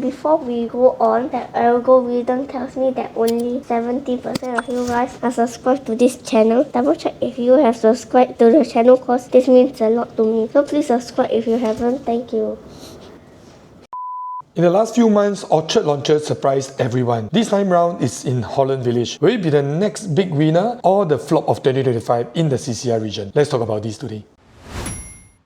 before we go on, the algorithm tells me that only 70% of you guys are subscribed to this channel. Double check if you have subscribed to the channel cause this means a lot to me. So please subscribe if you haven't. Thank you. In the last few months, Orchard launches surprised everyone. This time round is in Holland Village. Will it be the next big winner or the flop of 2025 in the CCR region? Let's talk about this today.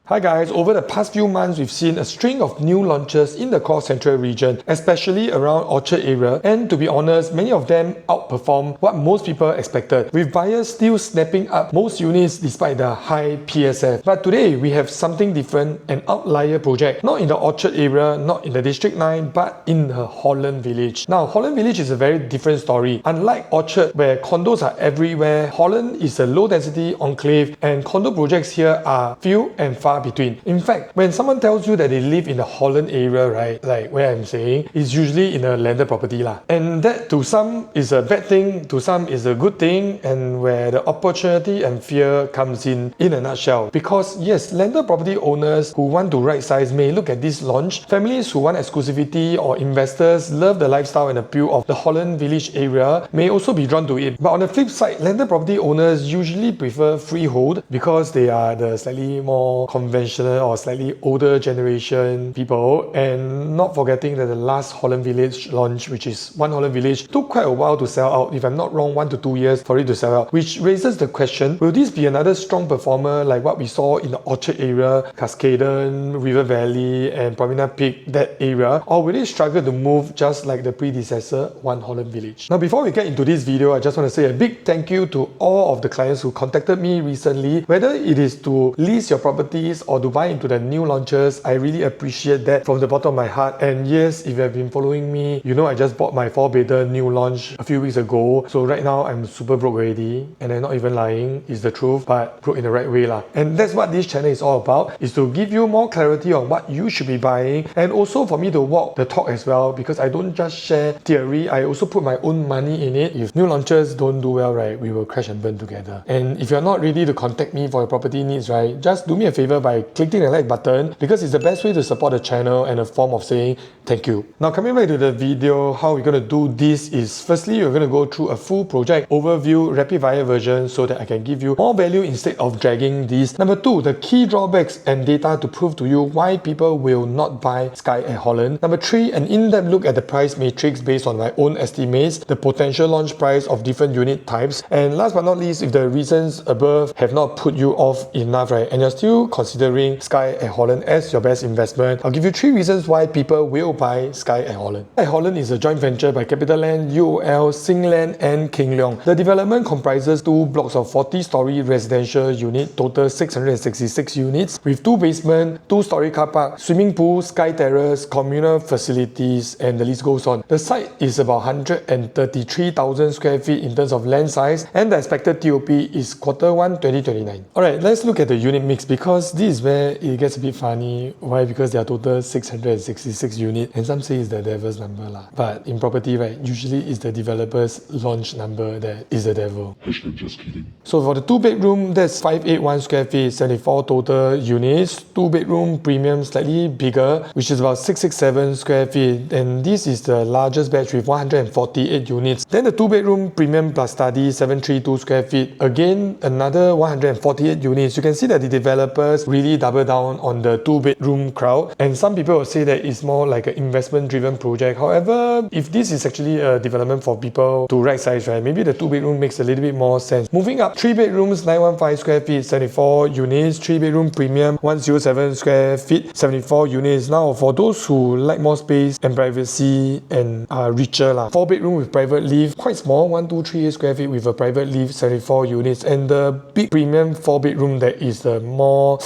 Hi guys, over the past few months we've seen a string of new launches in the core central region, especially around Orchard area, and to be honest, many of them outperform what most people expected, with buyers still snapping up most units despite the high PSF. But today we have something different, an outlier project, not in the Orchard area, not in the District 9, but in the Holland Village. Now, Holland Village is a very different story. Unlike Orchard, where condos are everywhere, Holland is a low density enclave and condo projects here are few and far between. In fact, when someone tells you that they live in the Holland area, right, like where I'm saying, it's usually in a landed property lah. And that to some is a bad thing, to some is a good thing, and where the opportunity and fear comes in a nutshell. Because yes, landed property owners who want to right size may look at this launch, families who want exclusivity or investors love the lifestyle and appeal of the Holland Village area may also be drawn to it. But on the flip side, landed property owners usually prefer freehold because they are the slightly more conventional or slightly older generation people, and not forgetting that the last Holland Village launch, which is One Holland Village, took quite a while to sell out, if I'm not wrong 1 to 2 years for it to sell out, which raises the question, will this be another strong performer like what we saw in the Orchard area, Cascaden, River Valley and Promenade Peak, that area, or will it struggle to move just like the predecessor One Holland Village? Now before we get into this video, I just want to say a big thank you to all of the clients who contacted me recently, whether it is to lease your properties or to buy into the new launches. I really appreciate that from the bottom of my heart. And yes, if you have been following me, you know I just bought my 4-bedder new launch a few weeks ago. So right now I'm super broke already, and I'm not even lying, it's the truth, but broke in the right way lah. And that's what this channel is all about, is to give you more clarity on what you should be buying, and also for me to walk the talk as well, because I don't just share theory, I also put my own money in it. If new launches don't do well, right, we will crash and burn together. And if you're not ready to contact me for your property needs, right, just do me a favor by clicking the like button, because it's the best way to support the channel and a form of saying thank you. Now coming back to the video, how we're going to do this is, firstly we're going to go through a full project overview rapid fire version so that I can give you more value instead of dragging this. Number 2, the key drawbacks and data to prove to you why people will not buy Skye at Holland. Number 3, an in-depth look at the price matrix based on my own estimates, the potential launch price of different unit types, and last but not least, if the reasons above have not put you off enough, right, and you're still considering Skye at Holland as your best investment, I'll give you 3 reasons why people will buy Skye at Holland. Skye at Holland is a joint venture by CapitaLand, UOL, Singland and King Leong. The development comprises 2 blocks of 40-story residential unit, total 666 units, with 2 basement, 2-story car park, swimming pool, sky terrace, communal facilities, and the list goes on. The site is about 133,000 square feet in terms of land size, and the expected TOP is Q1 2029. Alright, let's look at the unit mix, because this is where it gets a bit funny. Why? Because there are total 666 units, and some say it's the devil's number lah. But in property, right, usually it's the developer's launch number that is the devil. Just kidding. So for the 2-bedroom, that's 581 square feet, 74 total units. 2-bedroom premium, slightly bigger, which is about 667 square feet, and this is the largest batch with 148 units. Then the 2-bedroom premium plus study, 732 square feet, again another 148 units. You can see that the developers really double down on the 2-bedroom crowd, and some people will say that it's more like an investment driven project. However, if this is actually a development for people to right size, right, maybe the 2-bedroom makes a little bit more sense. Moving up, 3 bedrooms, 915 square feet, 74 units. 3-bedroom premium, 107 square feet, 74 units. Now for those who like more space and privacy and are richer lah, 4-bedroom with private lift, quite small, 1238 square feet with a private lift, 74 units. And the big premium 4-bedroom that is the more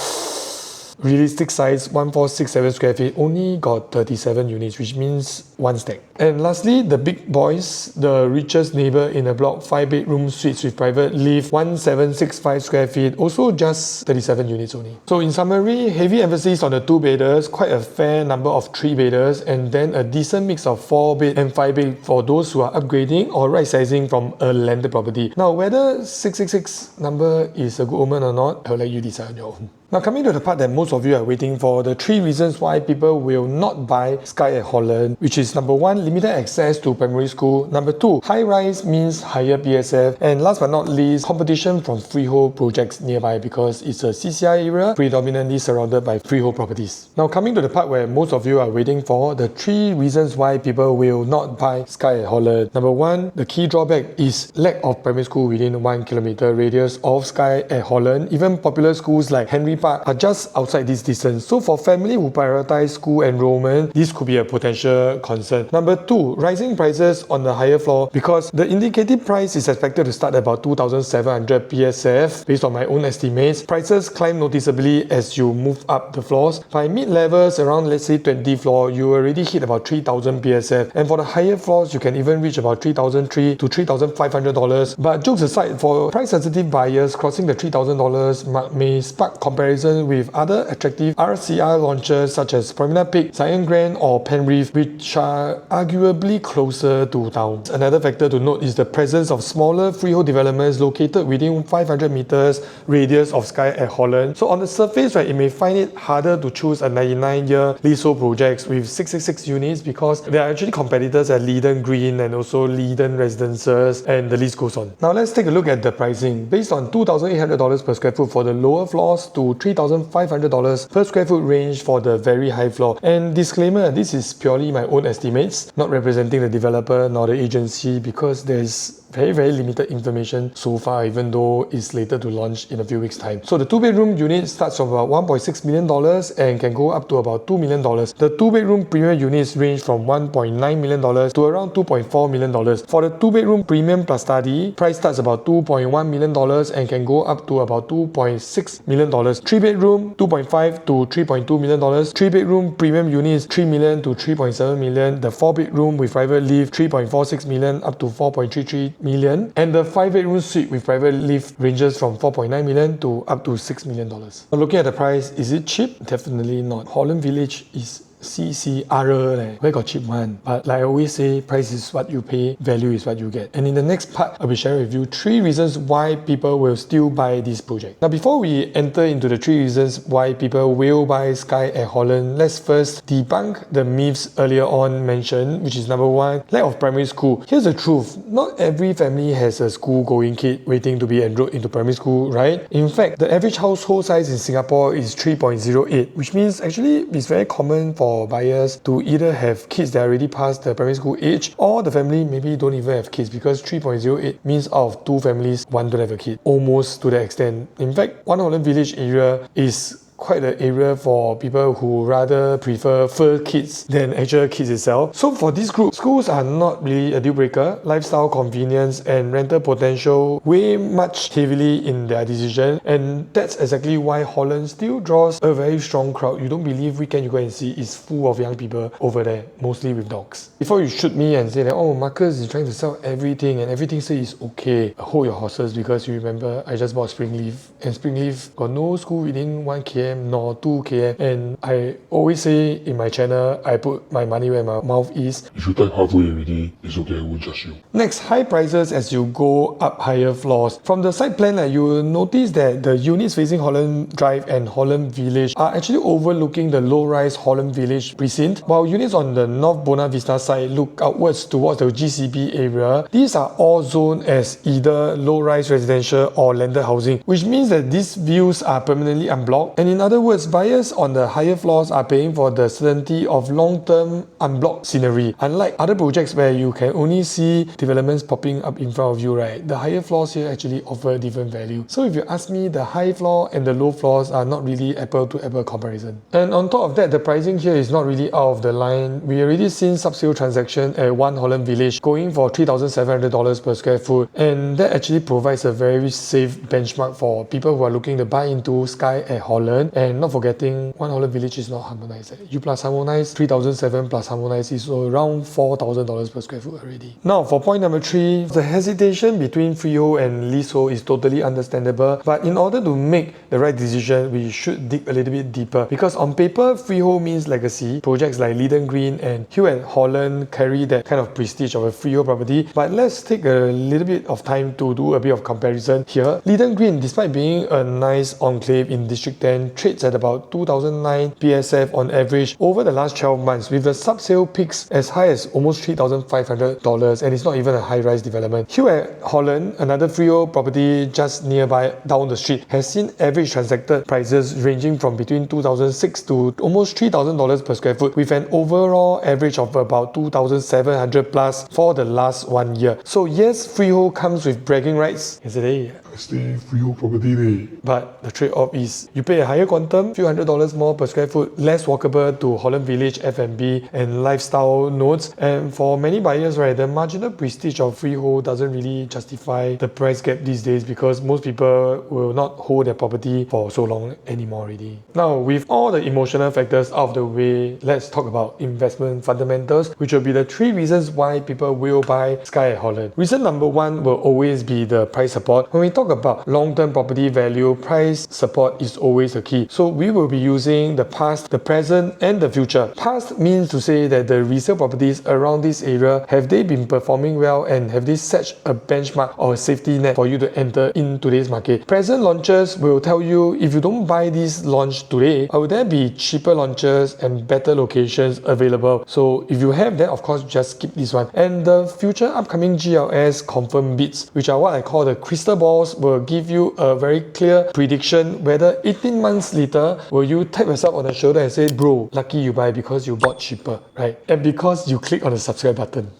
realistic size, 1467 square feet, only got 37 units, which means 1 stack. And lastly, the big boys, the richest neighbor in a block, 5-bedroom suites with private lift, 1765 square feet, also just 37 units only. So in summary, heavy emphasis on the 2-bedders, quite a fair number of 3-bedders, and then a decent mix of 4-bed and 5-bed for those who are upgrading or right-sizing from a landed property. Now, whether 666 number is a good omen or not, I'll let you decide on your own. Now coming to the part that most of you are waiting for, the 3 reasons why people will not buy Skye at Holland, which is number 1, limited access to primary school, number 2, high rise means higher PSF, and last but not least, competition from freehold projects nearby because it's a CCI area predominantly surrounded by freehold properties. Now coming to the part where most of you are waiting for, the 3 reasons why people will not buy Skye at Holland. Number 1, the key drawback is lack of primary school within 1 kilometer radius of Skye at Holland. Even popular schools like Henry Park are just outside this distance. So for family who prioritize school enrollment, this could be a potential concern. Number 2, rising prices on the higher floor because the indicative price is expected to start about 2,700 PSF. Based on my own estimates, prices climb noticeably as you move up the floors. By mid-levels around let's say 20 floor, you already hit about 3,000 PSF, and for the higher floors you can even reach about $3,300 to $3,500. But jokes aside, for price-sensitive buyers, crossing the $3,000 mark may spark comparison with other attractive RCR launches such as Promenade Peak, Zion Grand or Penreef, which are arguably closer to town. Another factor to note is the presence of smaller freehold developments located within 500 meters radius of Skye at Holland. So on the surface, right, it may find it harder to choose a 99-year leasehold projects with 666 units because there are actually competitors at Leiden Green and also Leiden Residences, and the list goes on. Now let's take a look at the pricing. Based on $2,800 per square foot for the lower floors to $3,500 per square foot range for the very high floor. And disclaimer, this is purely my own estimates, not representing the developer nor the agency because there's very limited information so far, even though it's slated to launch in a few weeks time. So the 2-bedroom unit starts from about $1.6 million and can go up to about $2 million. The 2-bedroom premium units range from $1.9 million to around $2.4 million. For the 2-bedroom premium plus study, price starts about $2.1 million and can go up to about $2.6 million. 3-bedroom, $2.5 to $3.2 million. 3-bedroom premium units, $3 million to $3.7 million. The 4-bedroom with private lift, $3.46 million up to $4.33 million, and the 5-bedroom suite with private lift ranges from $4.9 million to up to $6 million. Now looking at the price, is it cheap? Definitely not. Holland Village is CCR, where got cheap one? But like I always say, price is what you pay, value is what you get. And in the next part, I'll be sharing with you 3 reasons why people will still buy this project. Now before we enter into the 3 reasons why people will buy Skye at Holland, let's first debunk the myths earlier on mentioned, which is number 1, lack of primary school. Here's the truth, not every family has a school-going kid waiting to be enrolled into primary school, right? In fact, the average household size in Singapore is 3.08, which means actually it's very common for buyers to either have kids that are already past the primary school age, or the family maybe don't even have kids, because 3.08 means out of 2 families, 1 don't have a kid. Almost to the extent. In fact, One Holland Village area is quite an area for people who rather prefer fur kids than actual kids itself. So for this group, schools are not really a deal breaker. Lifestyle convenience and rental potential weigh much heavily in their decision, and that's exactly why Holland still draws a very strong crowd. You don't believe weekend you go and see is full of young people over there, mostly with dogs. Before you shoot me and say that, oh, Marcus is trying to sell everything and everything says is okay, hold your horses, because you remember I just bought Springleaf, and Springleaf got no school within 1 km nor 2 km, and I always say in my channel, I put my money where my mouth is. If you type halfway already, it's okay, I won't judge you. Next, high prices as you go up higher floors. From the side plan, you will notice that the units facing Holland Drive and Holland Village are actually overlooking the low-rise Holland Village precinct, while units on the North Buona Vista side look outwards towards the GCB area. These are all zoned as either low-rise residential or landed housing, which means that these views are permanently unblocked, and in other words, buyers on the higher floors are paying for the certainty of long-term unblocked scenery. Unlike other projects where you can only see developments popping up in front of you, right? The higher floors here actually offer different value. So if you ask me, the high floor and the low floors are not really apple-to-apple comparison. And on top of that, the pricing here is not really out of the line. We already seen sub-sale transaction at One Holland Village going for $3,700 per square foot, and that actually provides a very safe benchmark for people who are looking to buy into Skye at Holland. And not forgetting, One Holland Village is not harmonized. You plus harmonized, 3,700 plus harmonized is around $4,000 per square foot already. Now for point number 3, the hesitation between freehold and leasehold is totally understandable, but in order to make the right decision, we should dig a little bit deeper, because on paper, freehold means legacy. Projects like Leiden Green and Skye at Holland carry that kind of prestige of a freehold property, but let's take a little bit of time to do a bit of comparison here. Leiden Green, despite being a nice enclave in District 10, trades at about 2009 PSF on average over the last 12 months, with the sub-sale peaks as high as almost $3,500, and it's not even a high-rise development. Skye at Holland, another freehold property just nearby down the street, has seen average transacted prices ranging from between $2,600 to almost $3,000 per square foot, with an overall average of about $2,700 plus for the last 1 year. So yes, freehold comes with bragging rights. Yesterday, I stay freehold property leh. but the trade-off is you pay a higher quantum, few $100s more per square foot, less walkable to Holland Village, F&B and lifestyle nodes. And for many buyers, right, the marginal prestige of freehold doesn't really justify the price gap these days, because most people will not hold their property for so long anymore already. Now, with all the emotional factors out of the way, let's talk about investment fundamentals, which will be the 3 reasons why people will buy Skye at Holland. Reason number 1 will always be the price support. When we talk about long-term property value, price support is always a key. So we will be using the past, the present and the future. Past means to say that the resale properties around this area, have they been performing well and have they set a benchmark or a safety net for you to enter in today's market. Present launches will tell you, if you don't buy this launch today, will there be cheaper launches and better locations available? So if you have that, of course, just skip this one. And the future upcoming GLS confirmed bids, which are what I call the crystal balls, will give you a very clear prediction whether 18 months later will you tap yourself on the shoulder and say, bro, lucky you buy because you bought cheaper, right? And because you click on the subscribe button.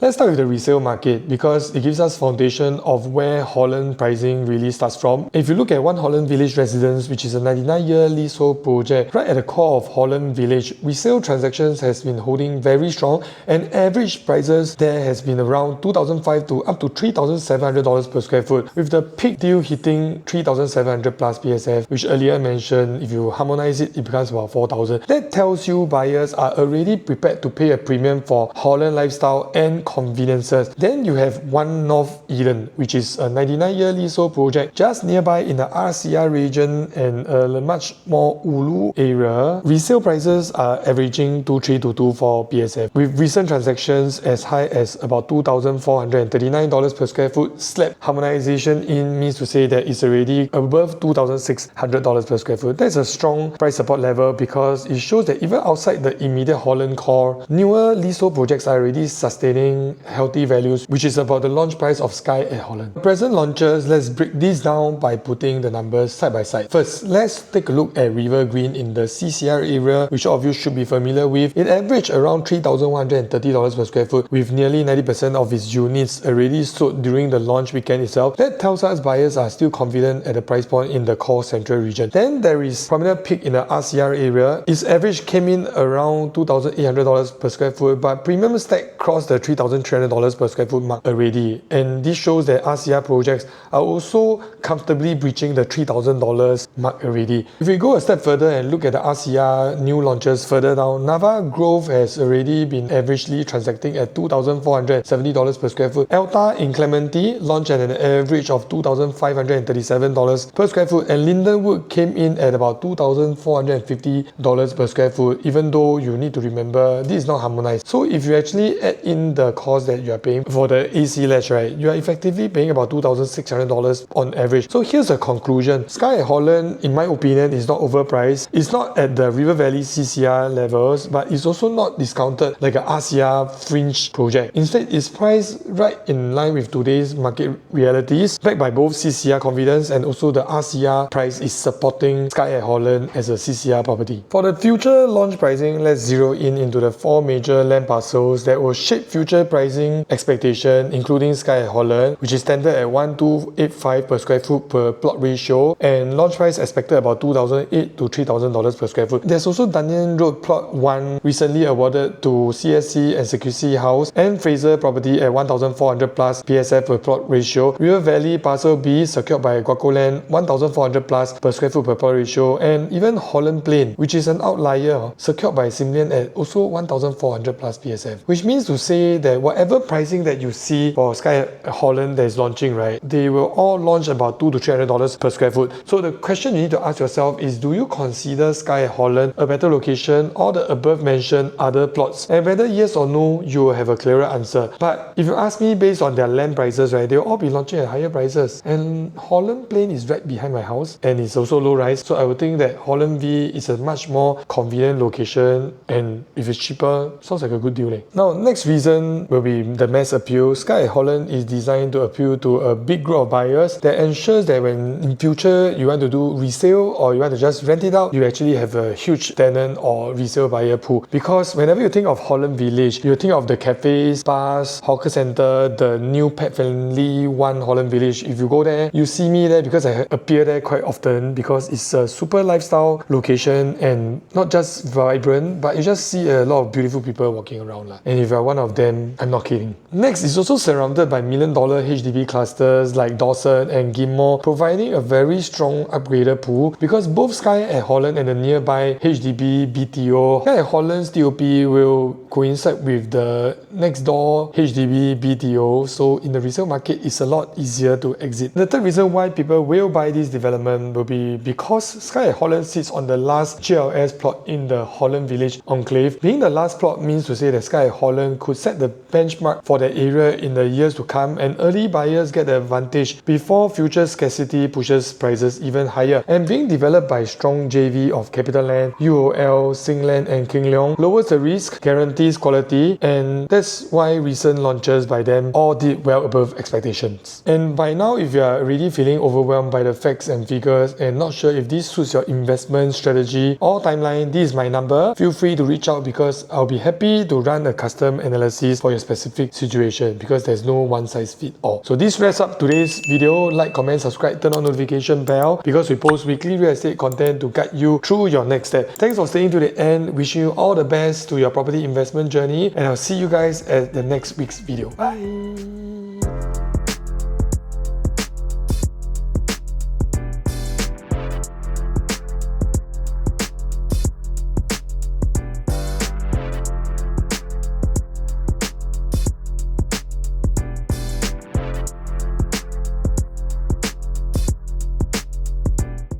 Let's start with the resale market, because it gives us foundation of where Holland pricing really starts from. If you look at One Holland Village Residence, which is a 99-year leasehold project, right at the core of Holland Village, resale transactions has been holding very strong, and average prices there has been around $2,500 to up to $3,700 per square foot, with the peak deal hitting $3,700 plus PSF, which earlier mentioned, if you harmonize it, it becomes about $4,000. That tells you buyers are already prepared to pay a premium for Holland lifestyle and conveniences. Then you have One North Eden, which is a 99-year leasehold project just nearby in the RCR region and a much more ulu area. Resale prices are averaging $2,300 to $2,400 PSF, with recent transactions as high as about $2,439 per square foot. Slab harmonization in means to say that it's already above $2,600 per square foot. That's a strong price support level, because it shows that even outside the immediate Holland core, newer leasehold projects are already sustaining healthy values, which is about the launch price of Skye at Holland. Present launches, let's break these down by putting the numbers side by side. First, let's take a look at River Green in the CCR area, which all of you should be familiar with. It averaged around $3,130 per square foot, with nearly 90% of its units already sold during the launch weekend itself. That tells us buyers are still confident at the price point in the core central region. Then there is prominent peak in the RCR area. Its average came in around $2,800 per square foot, but premium stack crossed the $3,300 per square foot mark already, and this shows that RCR projects are also comfortably breaching the $3,000 mark already. If we go a step further and look at the RCR new launches further down, Nava Grove has already been averagely transacting at $2,470 per square foot. Alta in Clementi launched at an average of $2,537 per square foot, and Lindenwood came in at about $2,450 per square foot, even though you need to remember this is not harmonized. So if you actually add in the cost that you are paying for the AC ledge, right, you are effectively paying about $2,600 on average. So here's a conclusion. Skye at Holland, in my opinion, is not overpriced. It's not at the River Valley CCR levels, but it's also not discounted like a RCR fringe project. Instead, it's priced right in line with today's market realities, backed by both CCR confidence and also the RCR price is supporting Skye at Holland as a CCR property. For the future launch pricing, let's zero in into the 4 major land parcels that will shape future pricing expectation, including Skye at Holland, which is standard at 1,285 per square foot per plot ratio, and launch price expected about $2,008 to $3,000 per square foot. There's also Dunyan Road Plot 1, recently awarded to CSC and Security House, and Fraser property at 1,400 plus PSF per plot ratio. River Valley Parcel B, secured by Guaco Land, 1,400 plus per square foot per plot ratio, and even Holland Plain, which is an outlier, secured by Simlian at also 1,400 plus PSF, which means to say that that whatever pricing that you see for Skye at Holland that is launching, right, they will all launch about $200 to $300 per square foot. So the question you need to ask yourself is, do you consider Skye at Holland a better location or the above mentioned other plots? And whether yes or no, you will have a clearer answer. But if you ask me based on their land prices, right, they'll all be launching at higher prices. And Holland Plain is right behind my house and it's also low rise. So I would think that Holland V is a much more convenient location, and if it's cheaper, sounds like a good deal. Now, next reason will be the mass appeal. Skye at Holland is designed to appeal to a big group of buyers that ensures that when in future you want to do resale or you want to just rent it out, you actually have a huge tenant or resale buyer pool. Because whenever you think of Holland Village, you think of the cafes, bars, hawker center, the new pet-friendly One Holland Village. If you go there, you see me there because I appear there quite often because it's a super lifestyle location and not just vibrant, but you just see a lot of beautiful people walking around. And if you're one of them, I'm not kidding. Next, it's also surrounded by million-dollar HDB clusters like Dawson and Ghim Moh, providing a very strong upgrader pool because both Skye at Holland and the nearby HDB BTO, Skye at Holland's TOP will coincide with the next door HDB BTO, so in the resale market, it's a lot easier to exit. The third reason why people will buy this development will be because Skye at Holland sits on the last GLS plot in the Holland Village Enclave. Being the last plot means to say that Skye at Holland could set the benchmark for the area in the years to come, and early buyers get the advantage before future scarcity pushes prices even higher. And being developed by strong JV of CapitaLand, UOL, Singland and King Leong lowers the risk, guarantees quality, and that's why recent launches by them all did well above expectations. And by now, if you are already feeling overwhelmed by the facts and figures and not sure if this suits your investment strategy or timeline, this is my number. Feel free to reach out because I'll be happy to run a custom analysis for your specific situation because there's no one size fit all. So this wraps up today's video. Like, comment, subscribe, turn on notification bell because we post weekly real estate content to guide you through your next step. Thanks for staying to the end. Wishing you all the best to your property investment journey, and I'll see you guys at the next week's video. Bye!